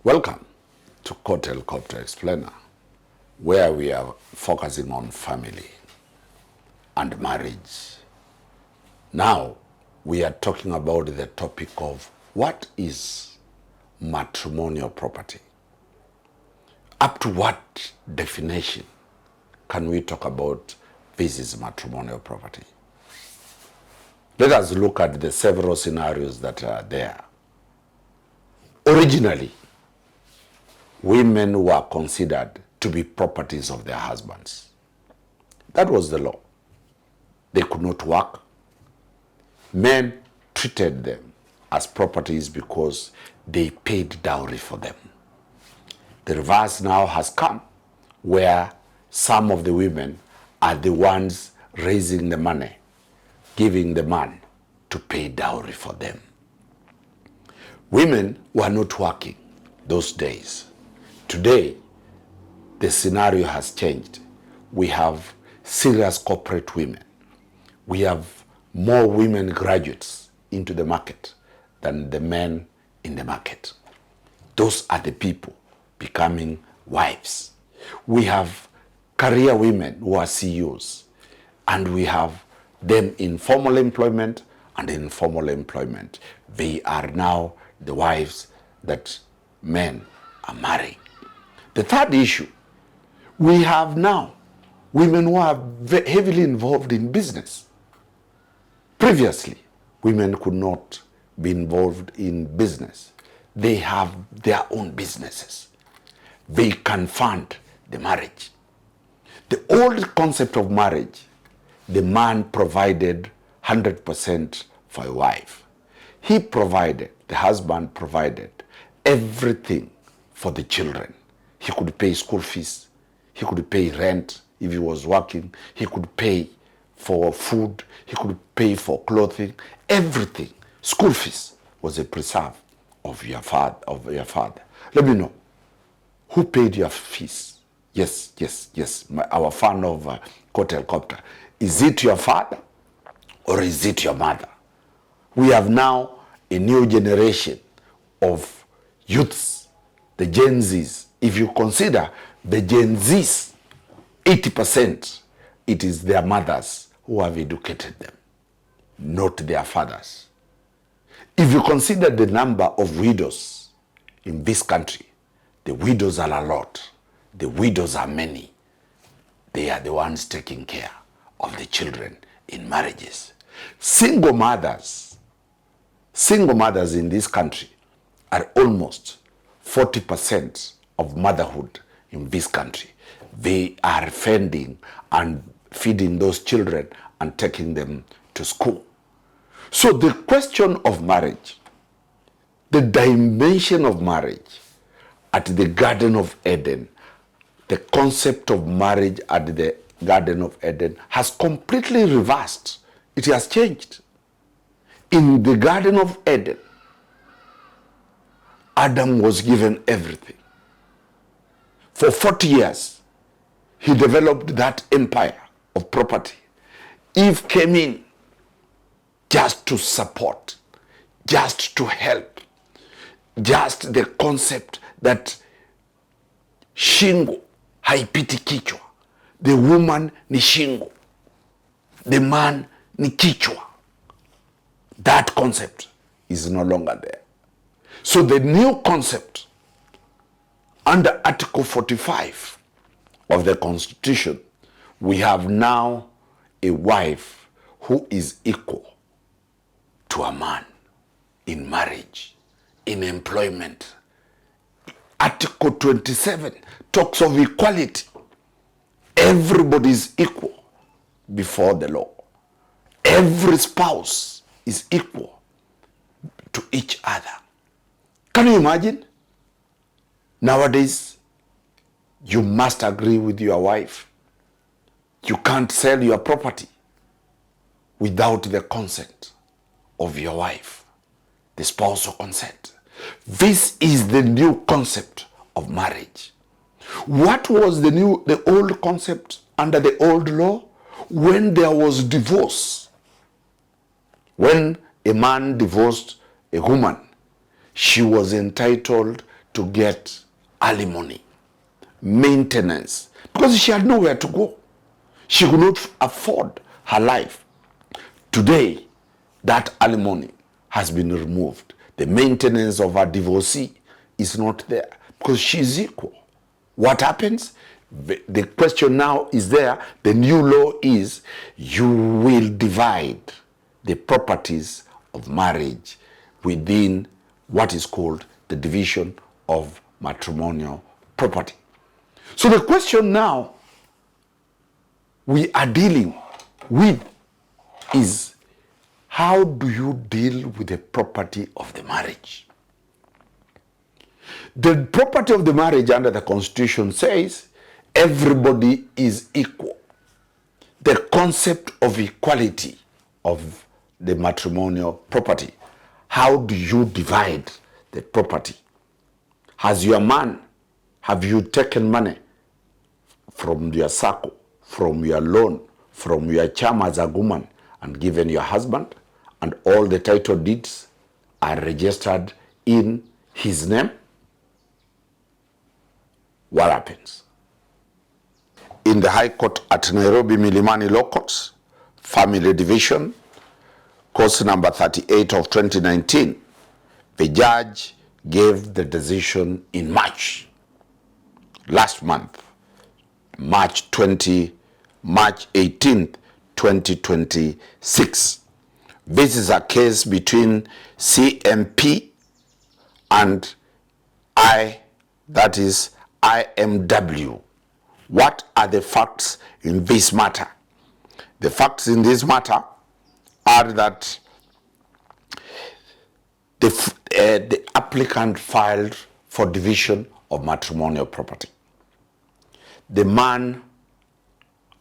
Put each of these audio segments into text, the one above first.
Welcome to Helicopter Explainer, where we are focusing on family and marriage. Now, we are talking about the topic of what is matrimonial property. Up to what definition can we talk about this is matrimonial property? Let us look at the several scenarios that are there. Originally, women were considered to be properties of their husbands. That was the law. They could not work. Men treated them as properties because they paid dowry for them. The reverse now has come, where some of the women are the ones raising the money, giving the man to pay dowry for them. Women were not working those days. Today, the scenario has changed. We have serious corporate women. We have more women graduates into the market than the men in the market. Those are the people becoming wives. We have career women who are CEOs, and we have them in formal employment and informal employment. They are now the wives that men are marrying. The third issue, we have now women who are heavily involved in business. Previously, women could not be involved in business. They have their own businesses. They can fund the marriage. The old concept of marriage, the man provided 100% for a wife. He provided, the husband provided everything for the children. He could pay school fees. He could pay rent if he was working. He could pay for food. He could pay for clothing. Everything. School fees was a preserve of your father. Let me know. Who paid your fees? Yes. Our fan of Helicopter. Is it your father or is it your mother? We have now a new generation of youths, the Gen Zs. If you consider the Gen Zs, 80%, it is their mothers who have educated them, not their fathers. If you consider the number of widows in this country, the widows are a lot. The widows are many. They are the ones taking care of the children in marriages. Single mothers in this country are almost 40% of motherhood in this country. They are fending and feeding those children and taking them to school. So the question of marriage, the dimension of marriage at the Garden of Eden, the concept of marriage at the Garden of Eden has completely reversed. It has changed. In the Garden of Eden, Adam was given everything. For 40 years, he developed that empire of property. Eve came in just to support, just to help, just the concept that shingo haipiti kichwa. The woman ni shingo, the man ni kichwa. That concept is no longer there. So the new concept under Article 45 of the Constitution, we have now a wife who is equal to a man in marriage, in employment. Article 27 talks of equality. Everybody is equal before the law. Every spouse is equal to each other. Can you imagine? Nowadays, you must agree with your wife. You can't sell your property without the consent of your wife, the spousal consent. This is the new concept of marriage. What was the old concept under the old law? When there was divorce, when a man divorced a woman, she was entitled to get alimony, maintenance, because she had nowhere to go. She could not afford her life. Today, that alimony has been removed. The maintenance of her divorcee is not there because she is equal. What happens? The question now is there. The new law is you will divide the properties of marriage within what is called the division of matrimonial property. So the question now we are dealing with is, how do you deal with the property of the marriage? The property of the marriage under the Constitution says everybody is equal. The concept of equality of the matrimonial property. How do you divide the property? As your man, have you taken money from your circle, from your loan, from your charm as a woman, and given your husband, and all the title deeds are registered in his name? What happens? In the High Court at Nairobi, Milimani Law Courts, Family Division, course number 38 of 2019, the judge gave the decision in March, last month, March 18th, 2026. This is a case between CMP and IMW. What are the facts in this matter? The facts in this matter are that the applicant filed for division of matrimonial property. The man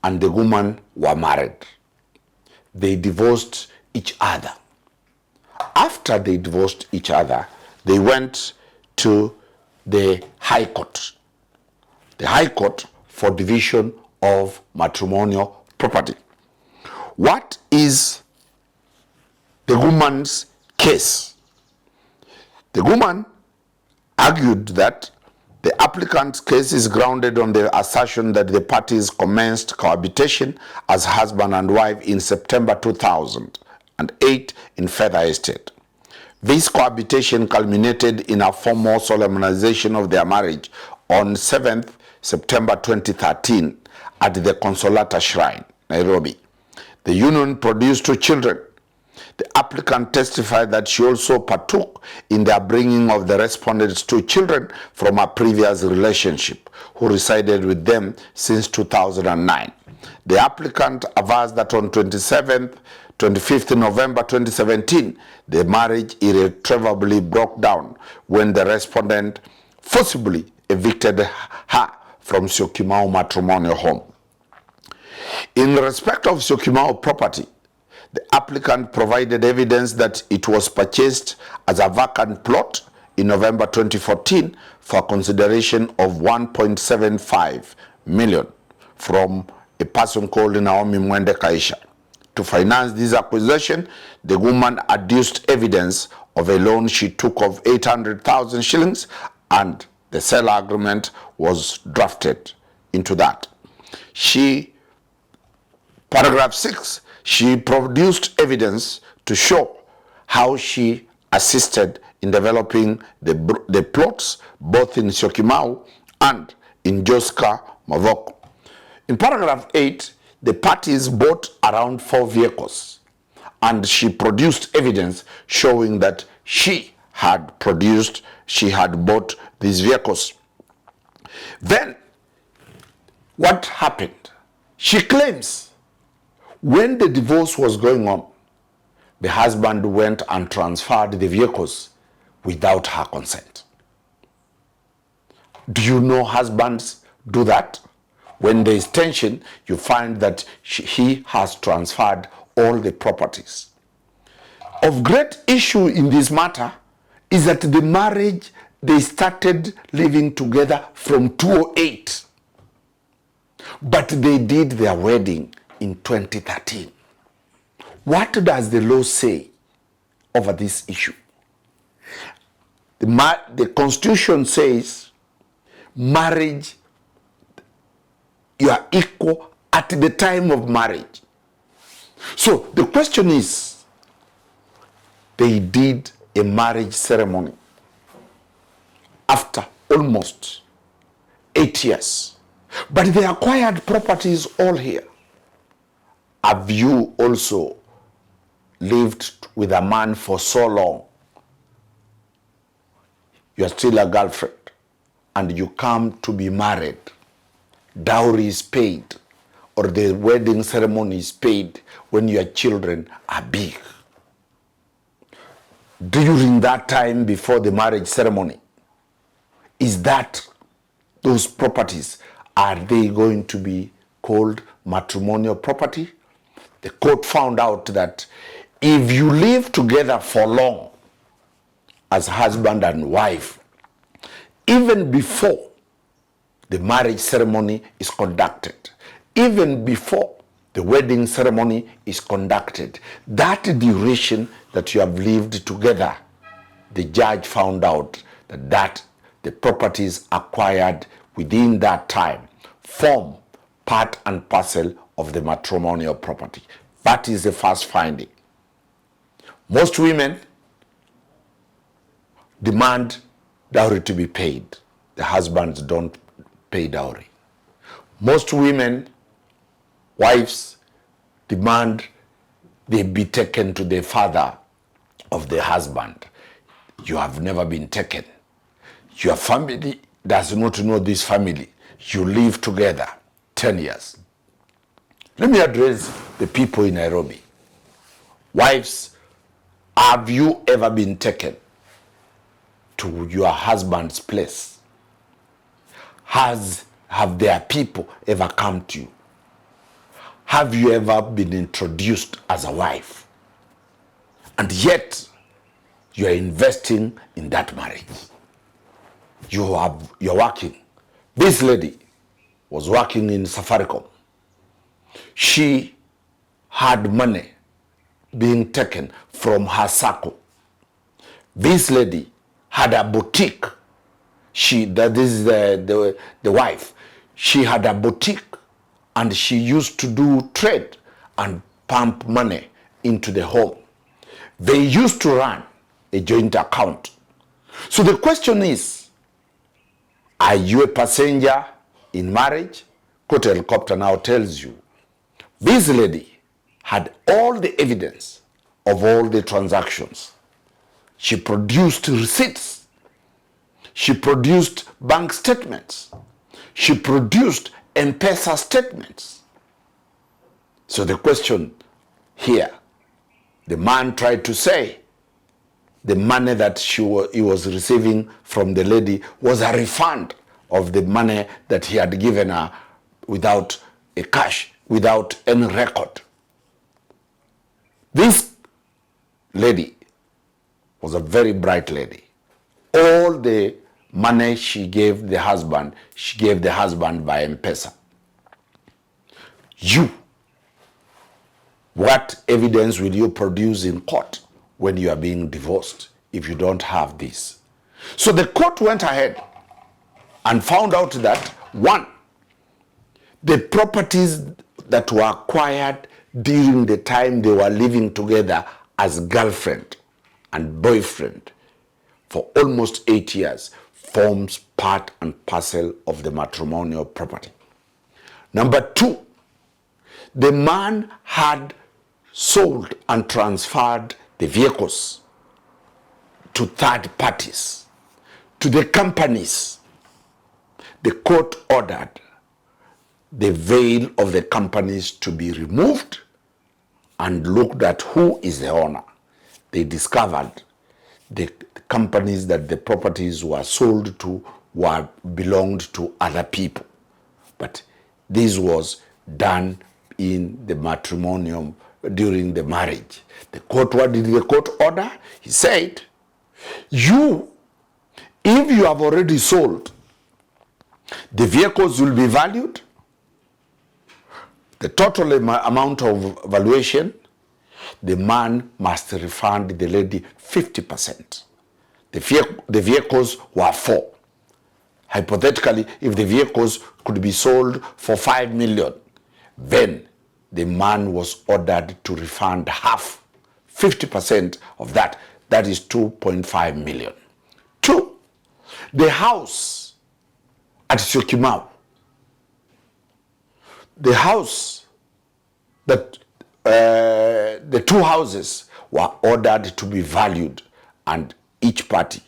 and the woman were married. They divorced each other. After they divorced each other, they went to the High Court. The High Court for division of matrimonial property. What is the woman's case? The woman argued that the applicant's case is grounded on the assertion that the parties commenced cohabitation as husband and wife in September 2008 in Feather Estate. This cohabitation culminated in a formal solemnization of their marriage on 7th September 2013 at the Consolata Shrine, Nairobi. The union produced 2 children. The applicant testified that she also partook in the bringing of the respondent's 2 children from a previous relationship, who resided with them since 2009. The applicant averred that on 25th November 2017, the marriage irretrievably broke down when the respondent forcibly evicted her from Syokimau matrimonial home. In respect of Syokimau property, the applicant provided evidence that it was purchased as a vacant plot in November 2014 for consideration of 1.75 million from a person called Naomi Mwende Kaisha. To finance this acquisition, the woman adduced evidence of a loan she took of 800,000 shillings, and the sale agreement was drafted into that. Paragraph 6, she produced evidence to show how she assisted in developing the plots both in Syokimau and in Joska Mavoko. In paragraph 8, the parties bought around 4 vehicles, and she produced evidence showing that she had bought these vehicles. Then, what happened? She claims when the divorce was going on, the husband went and transferred the vehicles without her consent. Do you know husbands do that? When there is tension, you find that he has transferred all the properties. Of great issue in this matter is that the marriage, they started living together from 2008. But they did their wedding in 2013. What does the law say over this issue? The Constitution says marriage, you are equal at the time of marriage. So the question is, they did a marriage ceremony after almost 8 years. But they acquired properties all here. Have you also lived with a man for so long? You are still a girlfriend and you come to be married. Dowry is paid, or the wedding ceremony is paid when your children are big. During that time before the marriage ceremony, is that those properties, are they going to be called matrimonial property? The court found out that if you live together for long as husband and wife, even before the marriage ceremony is conducted, even before the wedding ceremony is conducted, that duration that you have lived together, the judge found out that the properties acquired within that time form part and parcel of the matrimonial property. That is the first finding. Most women demand dowry to be paid. The husbands don't pay dowry. Most women, wives, demand they be taken to the father of the husband. You have never been taken. Your family does not know this family. You live together 10 years. Let me address the people in Nairobi. Wives, have you ever been taken to your husband's place? Have their people ever come to you? Have you ever been introduced as a wife? And yet, you are investing in that marriage. You're working. This lady was working in Safaricom. She had money being taken from her circle. This lady had a boutique. This is the wife. She had a boutique and she used to do trade and pump money into the home. They used to run a joint account. So the question is, are you a passenger in marriage? Court Helicopter now tells you, this lady had all the evidence of all the transactions. She produced receipts. She produced bank statements. She produced M-Pesa statements. So the question here, the man tried to say the money that he was receiving from the lady was a refund of the money that he had given her without a cash, without any record. This lady was a very bright lady. All the money she gave the husband by M-Pesa. You, what evidence will you produce in court when you are being divorced if you don't have this? So the court went ahead and found out that, one, the properties that were acquired during the time they were living together as girlfriend and boyfriend for almost 8 years forms part and parcel of the matrimonial property. Number two, the man had sold and transferred the vehicles to third parties, to the companies. The court ordered the veil of the companies to be removed and looked at who is the owner. They discovered the companies that the properties were sold to belonged to other people. But this was done in the matrimonium during the marriage. What did the court order? He said, if you have already sold, the vehicles will be valued. The total amount of valuation, the man must refund the lady 50%. The vehicles were 4. Hypothetically, if the vehicles could be sold for 5 million, then the man was ordered to refund half, 50% of that. That is 2.5 million. 2, the house at Syokimau. The house that the 2 houses were ordered to be valued and each party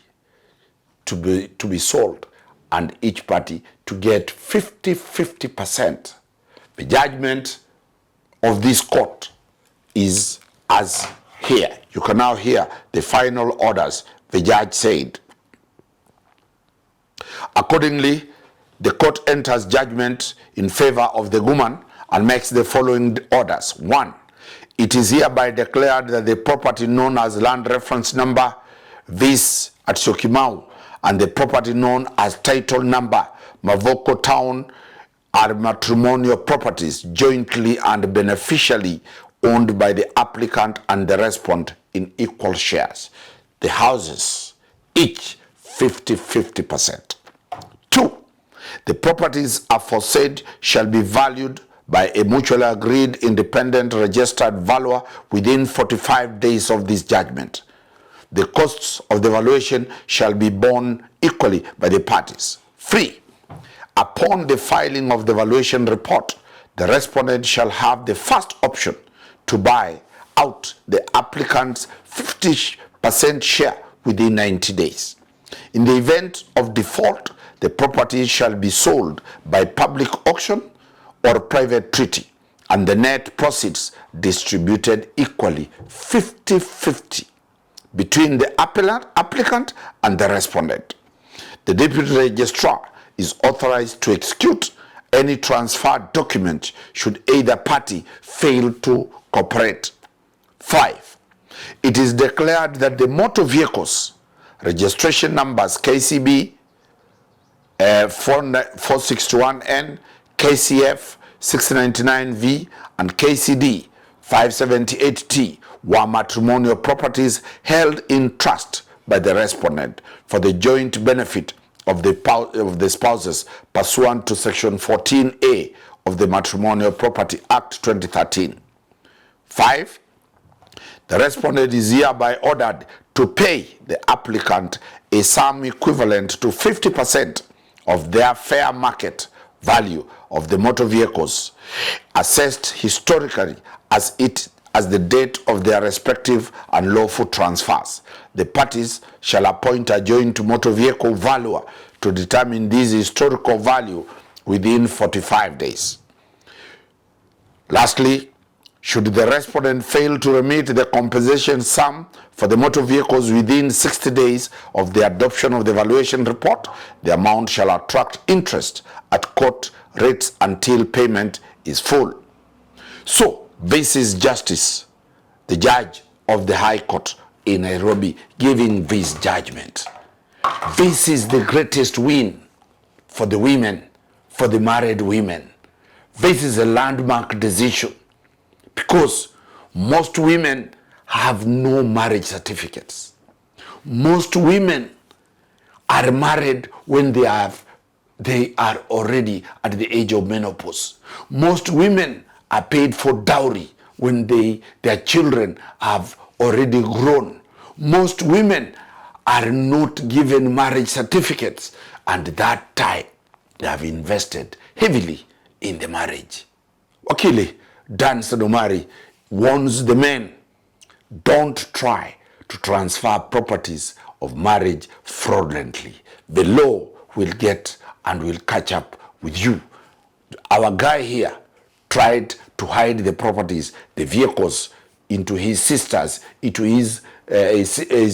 to be sold and each party to get 50%. The judgment of this court is as here. You can now hear the final orders. The judge said, accordingly, the court enters judgment in favor of the woman and makes the following orders. 1, it is hereby declared that the property known as land reference number this at Syokimau and the property known as title number Mavoko Town are matrimonial properties jointly and beneficially owned by the applicant and the respondent in equal shares. The houses, each 50%. 2, the properties aforesaid shall be valued by a mutually agreed independent registered valuer within 45 days of this judgment. The costs of the valuation shall be borne equally by the parties. 3, upon the filing of the valuation report, the respondent shall have the first option to buy out the applicant's 50% share within 90 days. In the event of default, the property shall be sold by public auction or private treaty, and the net proceeds distributed equally 50-50 between the applicant and the respondent. The deputy registrar is authorized to execute any transfer document should either party fail to cooperate. 5, it is declared that the motor vehicles registration numbers KCB 461N, KCF 699V, and KCD 578T were matrimonial properties held in trust by the respondent for the joint benefit of the spouses pursuant to Section 14A of the Matrimonial Property Act 2013. 5, the respondent is hereby ordered to pay the applicant a sum equivalent to 50% of their fair market value of the motor vehicles assessed historically as the date of their respective and lawful transfers. The parties shall appoint a joint motor vehicle valuer to determine this historical value within 45 days. Lastly, should the respondent fail to remit the compensation sum for the motor vehicles within 60 days of the adoption of the valuation report, the amount shall attract interest at court rates until payment is full. So, this is Justice, the judge of the High Court in Nairobi, giving this judgment. This is the greatest win for the women, for the married women. This is a landmark decision because most women have no marriage certificates. Most women are married when they are already at the age of menopause. Most women are paid for dowry when their children have already grown. Most women are not given marriage certificates, and that time they have invested heavily in the marriage. Wakili Dan Sadomari warns the men, don't try to transfer properties of marriage fraudulently. The law will get and will catch up with you. Our guy here tried to hide the properties, the vehicles, into his sisters, into his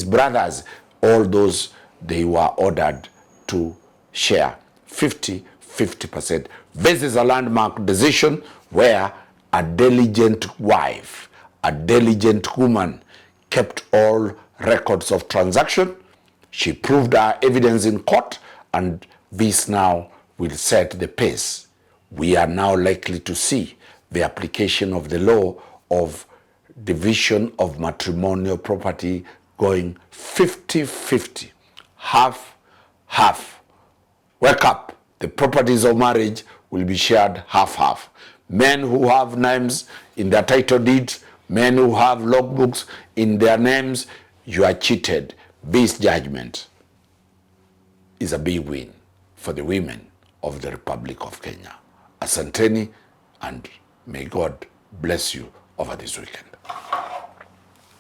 brothers. All those, they were ordered to share 50%. This is a landmark decision where a diligent wife, a diligent woman kept all records of transaction. She proved her evidence in court, and this now will set the pace. We are now likely to see the application of the law of division of matrimonial property going 50-50 half, half. Wake up. The properties of marriage will be shared half, half. Men who have names in their title deeds, men who have logbooks in their names, you are cheated. This judgment is a big win for the women of the Republic of Kenya. Asanteni, and may God bless you over this weekend.